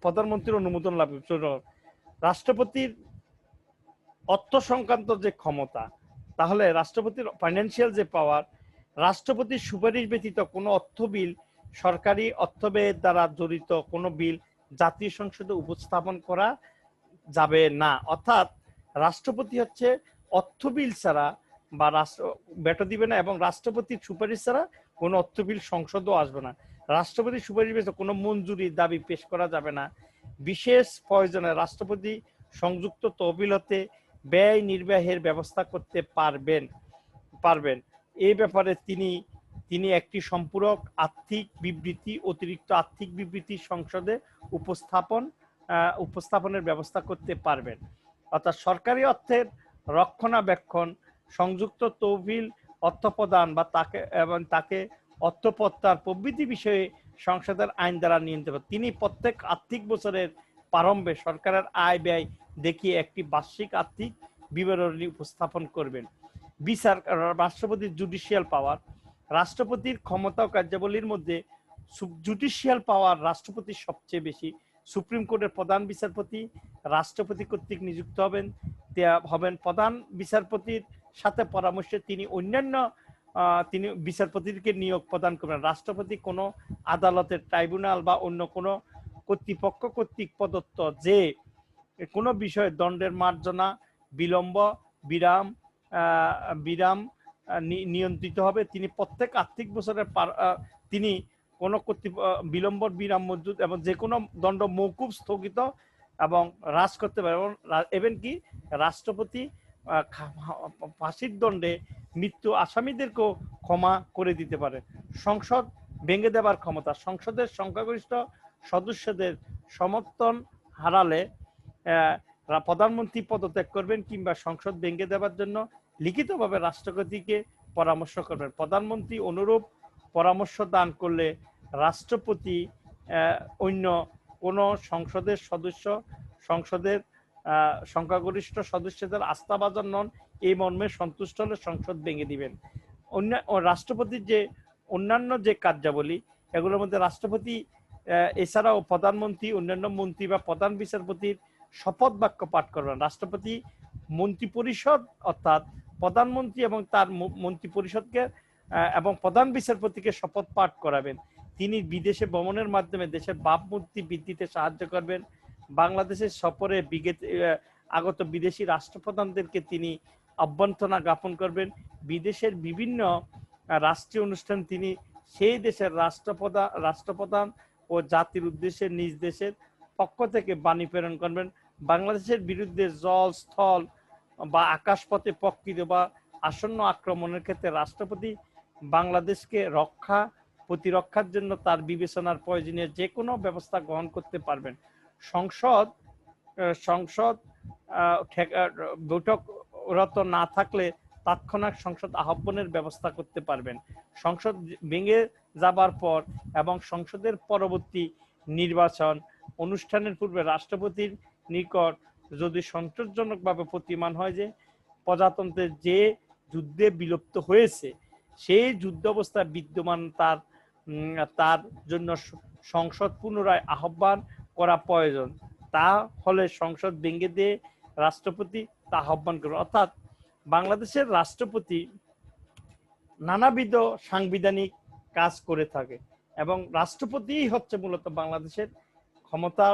প্রধানমন্ত্রীর অনুমোদন লাভের জন্য রাষ্ট্রপতির অর্থ সংক্রান্ত যে ক্ষমতা, তাহলে রাষ্ট্রপতির ফাইন্যান্সিয়াল যে পাওয়ার, রাষ্ট্রপতির সুপারিশ ব্যতীত কোনো অর্থ বিল, সরকারি অর্থব্যয়ের দ্বারা জড়িত কোনো বিল জাতীয় সংসদে উপস্থাপন করা যাবে না। অর্থাৎ রাষ্ট্রপতি হচ্ছে অর্থ বিল ছাড়া বা ভেটো দিবে না এবং রাষ্ট্রপতির সুপারিশ ছাড়া কোনো অর্থ বিল সংসদও আসবে না। রাষ্ট্রপতির সুপারিশ ব্যতীত কোনো মঞ্জুরি দাবি পেশ করা যাবে না। বিশেষ প্রয়োজনে রাষ্ট্রপতি সংযুক্ত তহবিল হতে ব্যয় নির্বাহের ব্যবস্থা করতে পারবেন। এই ব্যাপারে তিনি একটি সম্পূরক আর্থিক বিবৃতি, অতিরিক্ত আর্থিক বিবৃতি সংসদে উপস্থাপনের ব্যবস্থা করতে পারবেন। অর্থাৎ সরকারি অর্থের রক্ষণাবেক্ষণ, সংযুক্ত তহবিল অর্থ প্রদান বা তাকে অর্থ প্রত্যাহার প্রভৃতি বিষয়ে সংসদের আইন দ্বারা নিয়ন্ত্রিত। তিনি প্রত্যেক আর্থিক বছরের প্রারম্ভে সরকারের আয় ব্যয় দেখিয়ে একটি বার্ষিক আর্থিক বিবরণী উপস্থাপন করবেন। বিচার, রাষ্ট্রপতির জুডিশিয়াল পাওয়ার, রাষ্ট্রপতির ক্ষমতা ও কার্যাবলীর মধ্যে জুডিশিয়াল পাওয়ার রাষ্ট্রপতির সবচেয়ে বেশি। সুপ্রিম কোর্টের প্রধান বিচারপতি রাষ্ট্রপতি কর্তৃক নিযুক্ত হবেন। প্রধান বিচারপতির সাথে পরামর্শে তিনি বিচারপতিকে নিয়োগ প্রদান করবেন। রাষ্ট্রপতি কোনো আদালতের, ট্রাইব্যুনাল বা অন্য কোনো কর্তৃপক্ষ কর্তৃক প্রদত্ত যে কোনো বিষয়ে দণ্ডের মার্জনা, বিলম্ব, বিরাম নিয়ন্ত্রিত হবে। তিনি প্রত্যেক আর্থিক বছরের তিনি কোনো বিরাম মজুদ এবং যে কোনো দণ্ড মৌকুব, স্থগিত এবং হ্রাস করতে পারে এবং কি রাষ্ট্রপতি ফাঁসির দণ্ডে মৃত্যু আসামিদেরকেও ক্ষমা করে দিতে পারে। সংসদ ভেঙে দেবার ক্ষমতা, সংসদের সংখ্যাগরিষ্ঠ সদস্যদের সমর্থন হারালে প্রধানমন্ত্রী পদত্যাগ করবেন কিংবা সংসদ ভেঙে দেওয়ার জন্য লিখিতভাবে রাষ্ট্রপতিকে পরামর্শ করবেন। প্রধানমন্ত্রী অনুরূপ পরামর্শ দান করলে রাষ্ট্রপতি অন্য কোনো সংসদের সংখ্যাগরিষ্ঠ সদস্যদের আস্থাভাজন নন, এই মর্মে সন্তুষ্ট হলে সংসদ ভেঙে দিবেন। রাষ্ট্রপতির যে অন্যান্য যে কার্যাবলী, এগুলোর মধ্যে রাষ্ট্রপতি এছাড়াও প্রধানমন্ত্রী, অন্যান্য মন্ত্রী বা প্রধান বিচারপতির শপথ বাক্য পাঠ করবেন। রাষ্ট্রপতি মন্ত্রী পরিষদ অর্থাৎ প্রধানমন্ত্রী এবং তার মন্ত্রী পরিষদকে এবং প্রধান বিচারপতিকে শপথ পাঠ করাবেন। তিনি বিদেশে ভ্রমণের মাধ্যমে দেশের ভাবমূর্তি বৃদ্ধিতে সাহায্য করবেন। বাংলাদেশের সফরে আগত বিদেশি রাষ্ট্রপ্রধানদেরকে তিনি অভ্যর্থনা জ্ঞাপন করবেন। বিদেশের বিভিন্ন রাষ্ট্রীয় অনুষ্ঠান তিনি সেই দেশের রাষ্ট্রপ্রধান ও জাতির উদ্দেশ্যে নিজ দেশের পক্ষ থেকে বাণী প্রেরণ করবেন। বাংলাদেশের বিরুদ্ধে জল, স্থল বা আকাশপথে প্রকৃত বা আসন্ন আক্রমণের ক্ষেত্রে রাষ্ট্রপতি বাংলাদেশকে প্রতিরক্ষার জন্য তার বিবেচনার প্রয়োজনীয় যে কোনো ব্যবস্থা গ্রহণ করতে পারবেন। সংসদ বৈঠকরত না থাকলে তাৎক্ষণিক সংসদ আহ্বানের ব্যবস্থা করতে পারবেন। সংসদ ভেঙে যাবার পর এবং সংসদের পরবর্তী নির্বাচন অনুষ্ঠানের পূর্বে রাষ্ট্রপতির নিকট যদি সন্তোষজনকভাবে প্রতীয়মান হয় যে প্রজাতন্ত্রের যে যুদ্ধে বিলুপ্ত হয়েছে সেই যুদ্ধ অবস্থা বিদ্যমান, তার জন্য সংসদ পুনরায় আহ্বান করা প্রয়োজন, তা হলে সংসদ ভেঙে দিয়ে রাষ্ট্রপতি তা আহ্বান করবে। অর্থাৎ বাংলাদেশের রাষ্ট্রপতি নানাবিধ সাংবিধানিক কাজ করে থাকে এবং রাষ্ট্রপতি হচ্ছে মূলত বাংলাদেশের ক্ষমতা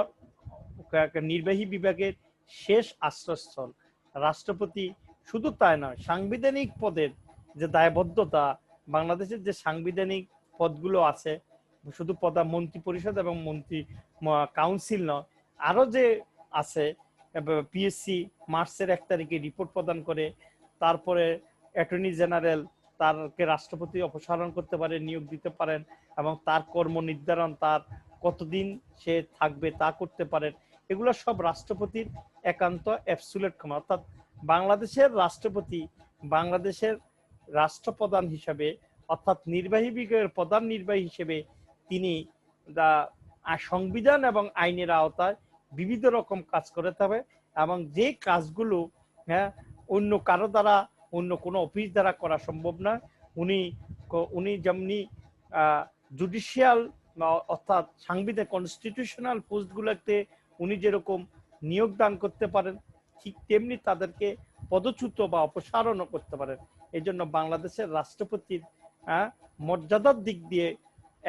নির্বাহী বিভাগের শেষ আশ্রয়স্থল। রাষ্ট্রপতি শুধু তাই নয়, সাংবিধানিক পদের যে দায়বদ্ধতা, বাংলাদেশের যে সাংবিধানিক পদগুলো আছে, শুধু মন্ত্রী পরিষদ এবং মন্ত্রী কাউন্সিল নয়, আরো যে আছে, পিএসসি মার্চের 1 তারিখে রিপোর্ট প্রদান করে, তারপরে অ্যাটর্নি জেনারেল তারকে রাষ্ট্রপতি অপসারণ করতে পারে, নিয়োগ দিতে পারেন এবং তার কর্ম নির্ধারণ, তার কতদিন সে থাকবে তা করতে পারেন। এগুলো সব রাষ্ট্রপতির একান্ত অ্যাবসুলেট ক্ষমতা। অর্থাৎ বাংলাদেশের রাষ্ট্রপতি বাংলাদেশের রাষ্ট্রপ্রধান হিসাবে, অর্থাৎ নির্বাহী বিভাগের প্রধান নির্বাহী হিসেবে তিনি সংবিধান এবং আইনের আওতায় বিবিধ রকম কাজ করে হবে, এবং যে কাজগুলো অন্য কারো দ্বারা, অন্য কোনো অফিস দ্বারা করা সম্ভব না। উনি যেমনি জুডিশিয়াল অর্থাৎ সাংবিধানিক কনস্টিটিউশনাল পোস্টগুলোতে উনি যেরকম নিয়োগ দান করতে পারেন, ঠিক তেমনি তাদেরকে পদচ্যুত বা অপসারণও করতে পারেন। এই জন্য বাংলাদেশের রাষ্ট্রপতির মর্যাদার দিক দিয়ে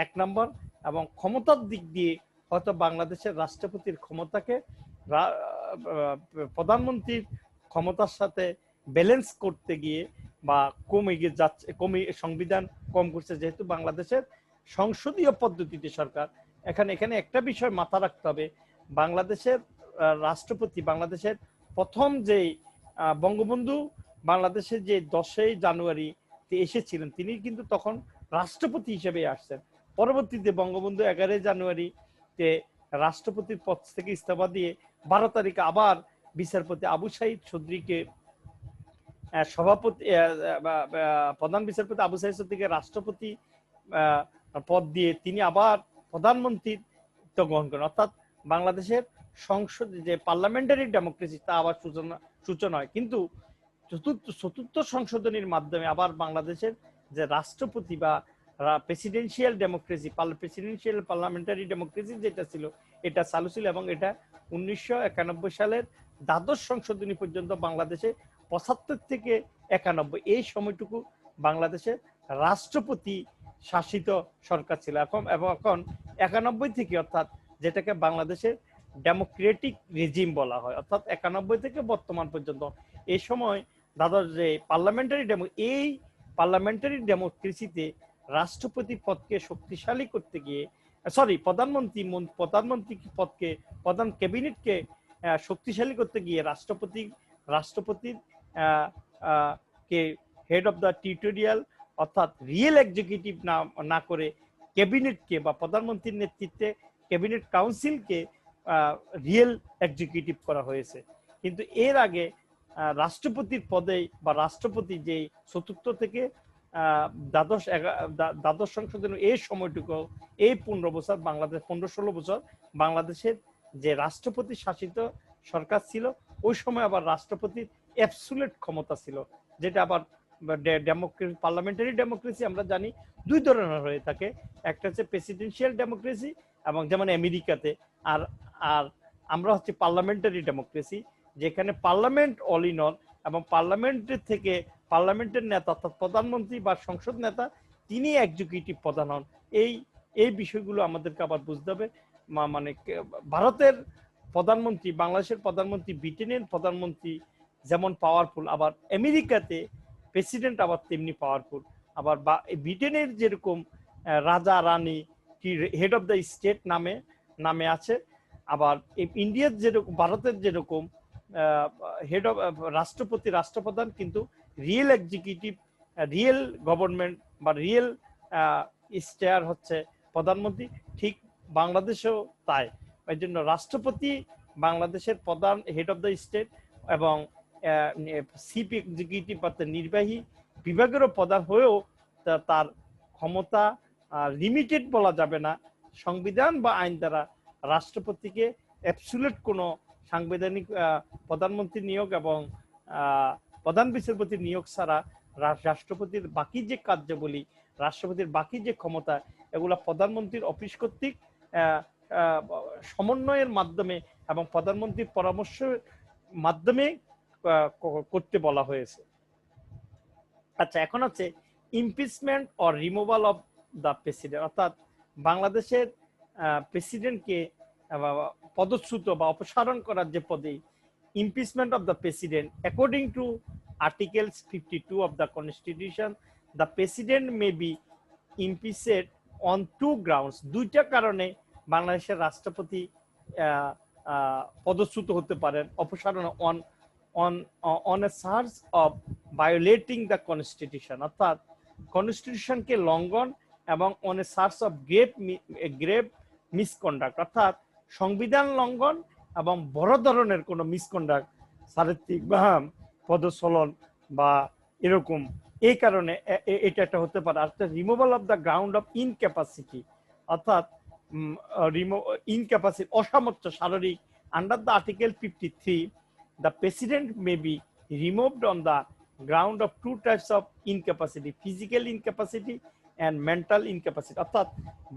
1 নম্বর, এবং ক্ষমতার দিক দিয়ে হয়তো বাংলাদেশের রাষ্ট্রপতির ক্ষমতাকে প্রধানমন্ত্রীর ক্ষমতার সাথে ব্যালেন্স করতে গিয়ে বা কমে গিয়ে যাচ্ছে, সংবিধান কম করছে, যেহেতু বাংলাদেশের সংসদীয় পদ্ধতিতে সরকার। এখানে একটা বিষয় মাথা রাখতে হবে, বাংলাদেশের রাষ্ট্রপতি, বাংলাদেশের প্রথম যে বঙ্গবন্ধু বাংলাদেশে যে 10ই জানুয়ারি এসেছিলেন, তিনি কিন্তু তখন রাষ্ট্রপতি হিসেবে আসছেন। পরবর্তীতে বঙ্গবন্ধু 11ই জানুয়ারিতে রাষ্ট্রপতির পদ থেকে ইস্তফা দিয়ে 12 তারিখে আবার বিচারপতি আবু সাঈদ চৌধুরীকে সভাপতি, প্রধান বিচারপতি আবু সাঈদ চৌধুরীকে রাষ্ট্রপতি পদ দিয়ে তিনি আবার প্রধানমন্ত্রীত্ব গ্রহণ করেন। অর্থাৎ বাংলাদেশের সংসদ যে পার্লামেন্টারি ডেমোক্রেসি তা আবার সূচনা হয়। কিন্তু চতুর্থ সংশোধনীর মাধ্যমে আবার বাংলাদেশের যে রাষ্ট্রপতি বা presidential democracy, presidential parliamentary democracy যেটা ছিল, এটা চালু ছিল, এবং এটা 1991 সালের দ্বাদশ সংশোধনী পর্যন্ত বাংলাদেশে 75 থেকে 91 এই সময়টুকু বাংলাদেশের রাষ্ট্রপতি শাসিত সরকার ছিল। এখন 91 থেকে, অর্থাৎ যেটাকে বাংলাদেশের ডেমোক্রেটিক রেজিম বলা হয়, অর্থাৎ 91 থেকে বর্তমান পর্যন্ত এই সময় দ্বাদশ যে পার্লামেন্টারি ডেমোক্রেসিতে রাষ্ট্রপতি পদকে শক্তিশালী করতে গিয়ে, প্রধানমন্ত্রী পদকে, প্রধান ক্যাবিনেটকে শক্তিশালী করতে গিয়ে রাষ্ট্রপতির কে হেড অফ দ্য টিউটোরিয়াল অর্থাৎ রিয়েল এক্সিকিউটিভ না করে ক্যাবিনেটকে বা প্রধানমন্ত্রীর নেতৃত্বে ক্যাবিনেট কাউন্সিলকে রিয়েল এক্সিকিউটিভ করা হয়েছে। কিন্তু এর আগে রাষ্ট্রপতির পদে বা রাষ্ট্রপতি যে চতুর্থ থেকে দ্বাদশ সংশোধন এই সময়টুকু, এই 15 বছর বাংলাদেশ, 15-16 বছর বাংলাদেশের যে রাষ্ট্রপতি শাসিত সরকার ছিল, ওই সময় আবার রাষ্ট্রপতির অ্যাবসুলেট ক্ষমতা ছিল, যেটা আবার পার্লামেন্টারি ডেমোক্রেসি আমরা জানি 2 ধরনের হয়ে থাকে। একটা হচ্ছে প্রেসিডেন্সিয়াল ডেমোক্রেসি, এবং যেমন আমেরিকাতে, আর আমরা হচ্ছে পার্লামেন্টারি ডেমোক্রেসি, যেখানে পার্লামেন্ট অল ইন অল, এবং পার্লামেন্টের থেকে পার্লামেন্টের নেতা অর্থাৎ প্রধানমন্ত্রী বা সংসদ নেতা তিনি এক্সিকিউটিভ প্রধান হন। এই বিষয়গুলো আমাদেরকে আবার বুঝতে হবে। মানে ভারতের প্রধানমন্ত্রী, বাংলাদেশের প্রধানমন্ত্রী, ব্রিটেনের প্রধানমন্ত্রী যেমন পাওয়ারফুল, আবার আমেরিকাতে প্রেসিডেন্ট আবার তেমনি পাওয়ারফুল। আবার ব্রিটেনের যেরকম রাজা রানী হেড অফ দ্য স্টেট নামে আছে, আবার ইন্ডিয়ার যেরকম, ভারতের যেরকম হেড অফ রাষ্ট্রপ্রধান, কিন্তু রিয়েল এক্সিকিউটিভ, রিয়েল গভর্নমেন্ট বা রিয়েল স্টেয়ার হচ্ছে প্রধানমন্ত্রী, ঠিক বাংলাদেশেও তাই। এই জন্য রাষ্ট্রপতি বাংলাদেশের প্রধান, হেড অফ দ্য স্টেট, এবং চিফ এক্সিকিউটিভ অর্থাৎ নির্বাহী বিভাগেরও প্রধান হয়েও তার ক্ষমতা লিমিটেড বলা যাবে না। সংবিধান বা আইন দ্বারা রাষ্ট্রপতিকে অ্যাবসুলেট কোনো সাংবিধানিক প্রধানমন্ত্রী নিয়োগ এবং প্রধান বিচারপতির নিয়োগ ছাড়া রাষ্ট্রপতির বাকি যে কার্যাবলী, রাষ্ট্রপতির বাকি যে ক্ষমতা, এগুলো প্রধানমন্ত্রীর অফিস কর্তৃক সমন্বয়ের মাধ্যমে এবং প্রধানমন্ত্রীর পরামর্শের মাধ্যমে করতে বলা হয়েছে। আচ্ছা, এখন হচ্ছে impeachment or removal of the president, অর্থাৎ বাংলাদেশের প্রেসিডেন্টকে পদচ্যুত বা অপসারণ করার যে পদে impeachment of the president, according to articles 52 of the constitution, the president may be impeached on 2 grounds. 2টা কারণে বাংলাদেশের রাষ্ট্রপতি পদচ্যুত হতে পারেন, অপসারণ on a charge of violating the constitution, অর্থাৎ কনস্টিটিউশনকে লঙ্ঘন, এবং on a charge of grave misconduct, অর্থাৎ সংবিধান লঙ্ঘন এবং বড় ধরনের কোনো মিসকন্ডাক্ট, চারিত্রিক বা পদচলন বা এরকম, এই কারণে এটা একটা হতে পারে। আর removal of the ground of incapacity, অর্থাৎ ইনক্যাপাসিটি অসামর্থ্য শারীরিক, under the article 53 the president may be removed on the ground of two types of incapacity, physical incapacity and mental incapacity। অর্থাৎ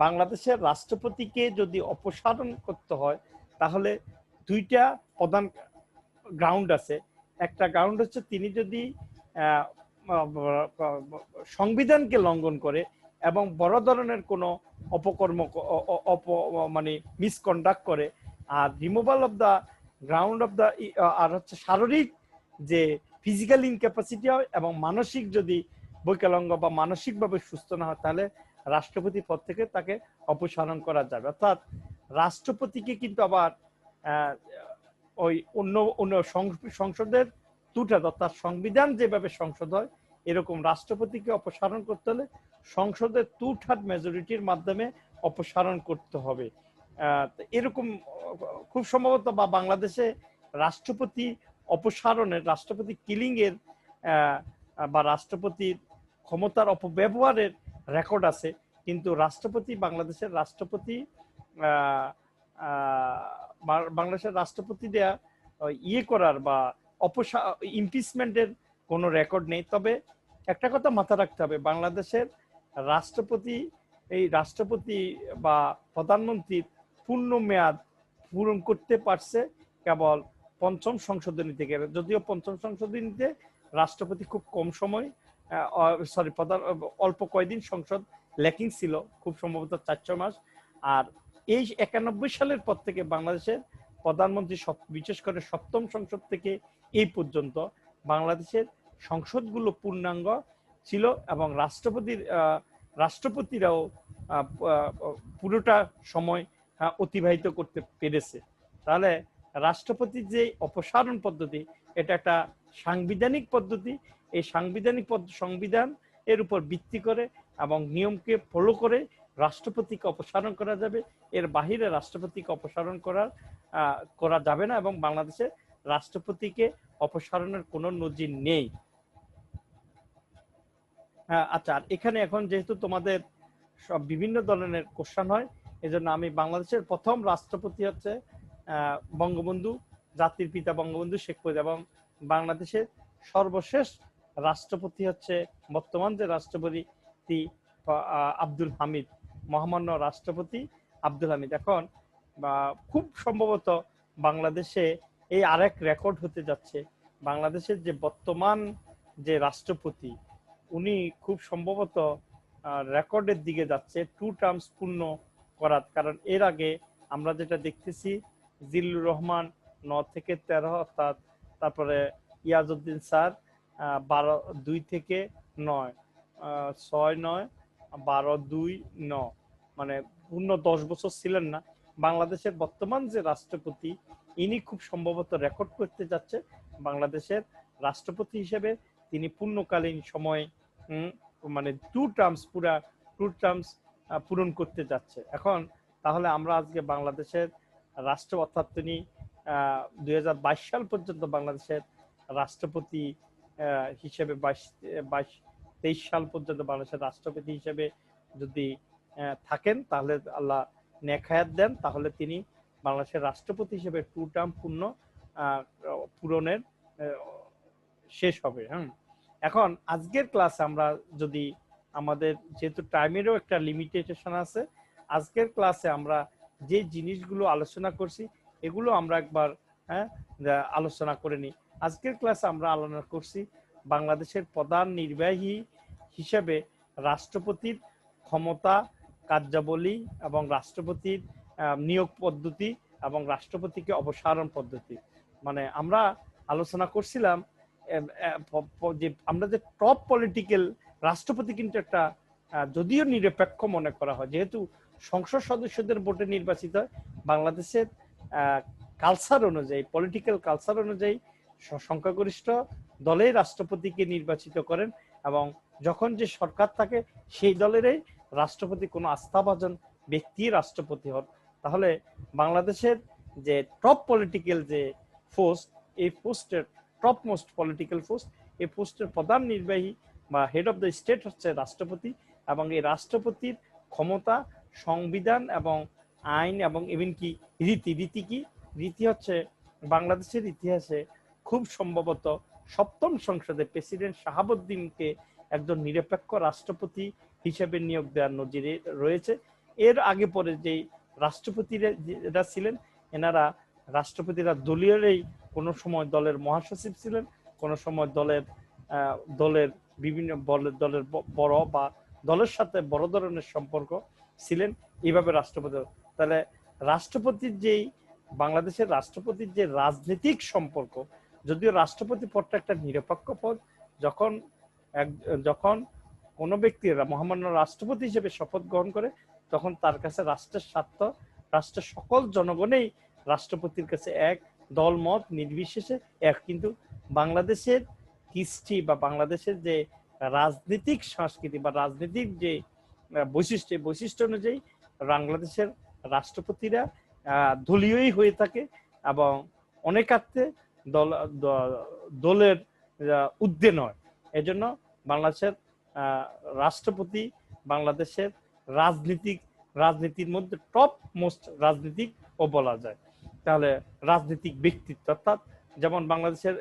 বাংলাদেশের রাষ্ট্রপতিকে যদি অপসারণ করতে হয় তাহলে দুইটা প্রধান গ্রাউন্ড আছে। একটা গ্রাউন্ড হচ্ছে তিনি যদি সংবিধানকে লঙ্ঘন করে এবং বড় ধরনের কোনো অপকর্ম মানে মিসকন্ডাক্ট করে। আর removal of the ground of the আর হচ্ছে শারীরিক যে ফিজিক্যাল ইনক্যাপাসিটি হয় এবং মানসিক যদি বৈকলাঙ্গ বা মানসিকভাবে সুস্থ না হয় তাহলে রাষ্ট্রপতি পদ থেকে তাকে অপসারণ করা যাবে। অর্থাৎ রাষ্ট্রপতিকে কিন্তু আবার ওই অন্য সংসদের দুটা, অর্থাৎ সংবিধান যেভাবে সংসদ হয় এরকম রাষ্ট্রপতিকে অপসারণ করতে হলে সংসদের 2/3 মেজরিটির মাধ্যমে অপসারণ করতে হবে। এরকম খুব সম্ভবত বা বাংলাদেশে রাষ্ট্রপতি অপসারণের, রাষ্ট্রপতি কিলিং এর বা রাষ্ট্রপতির ক্ষমতার অপব্যবহারের রেকর্ড আছে, কিন্তু রাষ্ট্রপতি বাংলাদেশের রাষ্ট্রপতি বাংলাদেশের রাষ্ট্রপতি দেয়া ইয়ে করার বা ইমপিচমেন্টের কোনো রেকর্ড নেই। তবে একটা কথা মাথা রাখতে হবে, বাংলাদেশের রাষ্ট্রপতি রাষ্ট্রপতি বা প্রধানমন্ত্রীর পূর্ণ মেয়াদ পূরণ করতে পারছে কেবল পঞ্চম সংশোধনী থেকে। যদিও পঞ্চম সংশোধনীতে রাষ্ট্রপতি খুব কম সময় অল্প কয়েকদিন সংসদ ল্যাকিং ছিল, খুব সম্ভবত 4-6 মাস। আর এই 91 সালের পর থেকে বাংলাদেশের প্রধানমন্ত্রী বিশেষ করে সপ্তম সংসদ থেকে এই পর্যন্ত বাংলাদেশের সংসদগুলো পূর্ণাঙ্গ ছিল এবং রাষ্ট্রপতিরাও পুরোটা সময় অতিবাহিত করতে পেরেছে। তাহলে রাষ্ট্রপতির যে অপসারণ পদ্ধতি এটা একটা সাংবিধানিক পদ্ধতি। এই সংবিধান এর উপর ভিত্তি করে এবং নিয়মকে ফলো করে রাষ্ট্রপতিকে অপসারণ করা যাবে, এর বাহিরে রাষ্ট্রপতিকে অপসারণ করা যাবে না এবং বাংলাদেশে রাষ্ট্রপতিকে অপসারণের কোনো নজির নেই। আচ্ছা, আর এখানে এখন যেহেতু তোমাদের সব বিভিন্ন ধরনের কোশ্চেন হয়, এজন্য আমি বাংলাদেশের প্রথম রাষ্ট্রপতি হচ্ছে বঙ্গবন্ধু, জাতির পিতা বঙ্গবন্ধু শেখ মুজিব, এবং বাংলাদেশের সর্বশেষ রাষ্ট্রপতি হচ্ছে বর্তমান যে রাষ্ট্রপতি আব্দুল হামিদ, মহামান্য রাষ্ট্রপতি আব্দুল হামিদ। এখন খুব সম্ভবত বাংলাদেশে এই আরেক রেকর্ড হতে যাচ্ছে, বাংলাদেশের যে বর্তমান যে রাষ্ট্রপতি উনি খুব সম্ভবত রেকর্ডের দিকে যাচ্ছে 2 টার্মস পূর্ণ করার। কারণ এর আগে আমরা যেটা দেখতেছি জিল্লুর রহমান 9 থেকে 13, অর্থাৎ তারপরে ইয়াজউদ্দিন স্যার 2 থেকে 9, 6, 9, 12, 2, 9, মানে পূর্ণ 10 বছর ছিলেন না। বাংলাদেশের বর্তমান যে রাষ্ট্রপতি ইনি খুব সম্ভবত রেকর্ড করতে যাচ্ছে বাংলাদেশের রাষ্ট্রপতি হিসেবে, তিনি পূর্ণকালীন সময় মানে 2 টার্মস পূরণ করতে যাচ্ছে। এখন তাহলে আমরা আজকে বাংলাদেশের রাষ্ট্র, অর্থাৎ তিনি 2022 সাল পর্যন্ত বাংলাদেশের রাষ্ট্রপতি হিসেবে 23 সাল পর্যন্ত বাংলাদেশের রাষ্ট্রপতি হিসেবে যদি থাকেন তাহলে আল্লাহ নেক হায়াত দেন, তাহলে তিনি বাংলাদেশের রাষ্ট্রপতি হিসেবে 2 টার্ম পূরণের শেষ হবে। এখন আজকের ক্লাসে আমরা যদি আমাদের যেহেতু টাইমেরও একটা লিমিটেশন আছে, আজকের ক্লাসে আমরা যে জিনিসগুলো আলোচনা করছি এগুলো আমরা একবার আলোচনা করে নিই। আজকের ক্লাসে আমরা আলোচনা করছি বাংলাদেশের প্রধান নির্বাহী হিসেবে রাষ্ট্রপতির ক্ষমতা, কার্যাবলী এবং রাষ্ট্রপতির নিয়োগ পদ্ধতি এবং রাষ্ট্রপতিকে অপসারণ পদ্ধতি। মানে আমরা আলোচনা করছিলাম যে আমরা যে টপ পলিটিক্যাল রাষ্ট্রপতি কিন্তু একটা যদিও নিরপেক্ষ মনে করা হয়, যেহেতু সংসদ সদস্যদের ভোটে নির্বাচিত হয়, বাংলাদেশের কালচার অনুযায়ী, পলিটিক্যাল কালচার অনুযায়ী সংখ্যাগরিষ্ঠ দলেই রাষ্ট্রপতিকে নির্বাচিত করেন এবং যখন যে সরকার থাকে সেই দলেরই রাষ্ট্রপতি কোনো আস্থাভাজন ব্যক্তি রাষ্ট্রপতি হন। তাহলে বাংলাদেশের যে টপ পলিটিক্যাল যে পোস্ট, এই পোস্টের টপ মোস্ট পলিটিক্যাল পোস্ট। এই পোস্টের প্রধান নির্বাহী বা হেড অফ দ্য স্টেট হচ্ছে রাষ্ট্রপতি, এবং এই রাষ্ট্রপতির ক্ষমতা সংবিধান এবং আইন এবং এমনকি রীতি কি রীতি হচ্ছে বাংলাদেশের ইতিহাসে খুব সম্ভবত সপ্তম সংসদে প্রেসিডেন্ট শাহাবুদ্দিনকে একজন নিরপেক্ষ রাষ্ট্রপতি হিসেবে নিয়োগ দেওয়ার নজিরে রয়েছে। এর আগে পরে যেই রাষ্ট্রপতিরা ছিলেন, এনারা রাষ্ট্রপতিরা দলীয়ই কোনো সময় দলের মহাসচিব ছিলেন, কোনো সময় দলের বিভিন্ন দলের বড় বা দলের সাথে বড় ধরনের সম্পর্ক ছিলেন এইভাবে রাষ্ট্রপতি। তাহলে বাংলাদেশের রাষ্ট্রপতির যে রাজনৈতিক সম্পর্ক, যদিও রাষ্ট্রপতি পদটা একটা নিরপেক্ষ পদ, যখন কোনো ব্যক্তি মহামান্য রাষ্ট্রপতি হিসেবে শপথ গ্রহণ করে, তখন তার কাছে রাষ্ট্রের স্বার্থ, রাষ্ট্রের সকল জনগণেই রাষ্ট্রপতির কাছে এক, দলমত নির্বিশেষে এক। কিন্তু বাংলাদেশের কৃষ্টি বা বাংলাদেশের যে রাজনৈতিক সংস্কৃতি বা রাজনৈতিক যে বৈশিষ্ট্য অনুযায়ী বাংলাদেশের রাষ্ট্রপতিরা দলীয়ই হয়ে থাকে এবং অনেকার্থে দলের ঊর্ধ্বে নয়। এজন্য বাংলাদেশের রাষ্ট্রপতি বাংলাদেশের রাজনীতির মধ্যে টপ মোস্ট রাজনীতিক ও বলা যায়। তাহলে রাজনৈতিক ব্যক্তিত্ব, অর্থাৎ যেমন বাংলাদেশের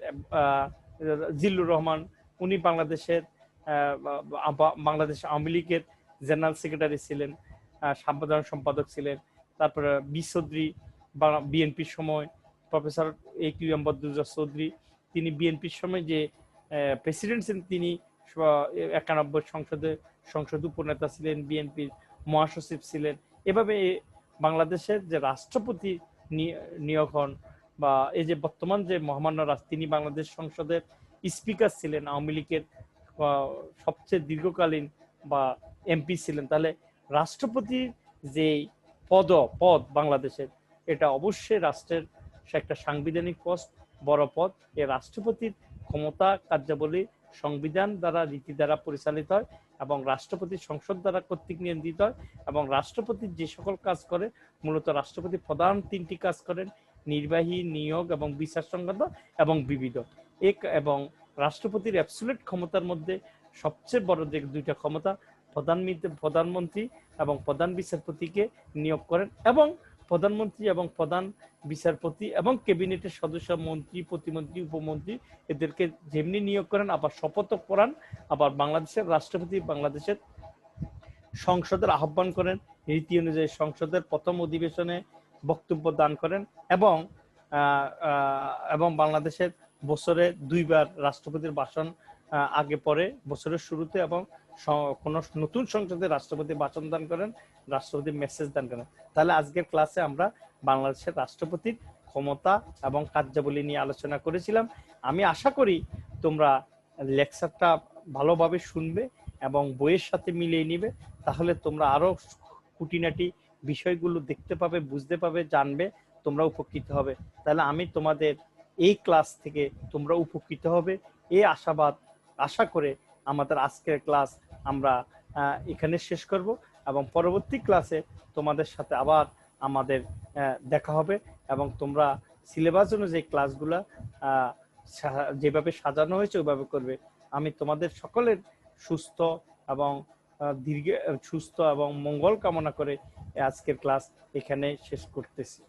জিল্লুর রহমান, উনি বাংলাদেশ আওয়ামী লীগের জেনারেল সেক্রেটারি ছিলেন, সাধারণ সম্পাদক ছিলেন। তারপরে বি চৌধুরী বিএনপির সময়, professor A Q M Badruzzaman Chowdhury, তিনি বিএনপির সময় যে প্রেসিডেন্ট ছিলেন, তিনি 91 সংসদ উপনেতা ছিলেন, বিএনপির মহাসচিব ছিলেন। এভাবে বাংলাদেশের যে রাষ্ট্রপতি নিয়োগ হন বা এই যে বর্তমান যে মহামান্য তিনি বাংলাদেশ সংসদের স্পিকার ছিলেন, আওয়ামী লীগের সবচেয়ে দীর্ঘকালীন বা এমপি ছিলেন। তাহলে রাষ্ট্রপতির যে পদ বাংলাদেশের, এটা অবশ্যই রাষ্ট্রের একটা সাংবিধানিক পোস্ট, বড় পদ। এই রাষ্ট্রপতির ক্ষমতা কার্যাবলী সংবিধান দ্বারা, রীতি দ্বারা পরিচালিত হয় এবং রাষ্ট্রপতি সংসদ দ্বারা কর্তৃক নিয়ন্ত্রিত হয়। এবং রাষ্ট্রপতি যে সকল কাজ করে, মূলত রাষ্ট্রপতি প্রধান 3টি কাজ করেন: নির্বাহী, নিয়োগ এবং বিচার সংক্রান্ত এবং বিবিধ। এবং রাষ্ট্রপতির অ্যাবসলিউট ক্ষমতার মধ্যে সবচেয়ে বড় যে 2টা ক্ষমতা, প্রধানমন্ত্রী এবং প্রধান বিচারপতিকে নিয়োগ করেন, এবং প্রধানমন্ত্রী এবং প্রধান বিচারপতি এবং ক্যাবিনেটের সদস্য, মন্ত্রী, প্রতিমন্ত্রী, উপমন্ত্রী, এদেরকে যেমনি নিয়োগ করেন, আবার শপথ করান। আবার বাংলাদেশের রাষ্ট্রপতি বাংলাদেশের সংসদের আহ্বান করেন, রীতি অনুযায়ী সংসদের প্রথম অধিবেশনে বক্তব্য দান করেন, এবং বাংলাদেশের বছরে 2বার রাষ্ট্রপতির ভাষণ আগে পরে, বছরের শুরুতে এবং কোন নতুন সংসদে রাষ্ট্রপতি ভাষণ দান করেন, রাষ্ট্রপতি মেসেজ দান করেন। তাহলে আজকের ক্লাসে আমরা বাংলাদেশের রাষ্ট্রপতির ক্ষমতা এবং কার্যাবলী নিয়ে আলোচনা করেছিলাম। আমি আশা করি তোমরা লেকচারটা ভালোভাবে শুনবে এবং বইয়ের সাথে মিলিয়ে নিবে, তাহলে তোমরা আরো খুঁটিনাটি বিষয়গুলো দেখতে পাবে, বুঝতে পাবে, জানবে, তোমরা উপকৃত হবে। তাহলে আমি তোমাদের এই ক্লাস থেকে তোমরা উপকৃত হবে এই আশা করে আমাদের আজকের ক্লাস আমরা এখানে শেষ করব, এবং পরবর্তী ক্লাসে তোমাদের সাথে আবার আমাদের দেখা হবে, এবং তোমরা সিলেবাস অনুযায়ী ক্লাসগুলা যেভাবে সাজানো হয়েছে ওইভাবে করবে। আমি তোমাদের সকলের সুস্থ এবং মঙ্গল কামনা করে আজকের ক্লাস এখানে শেষ করতেছি।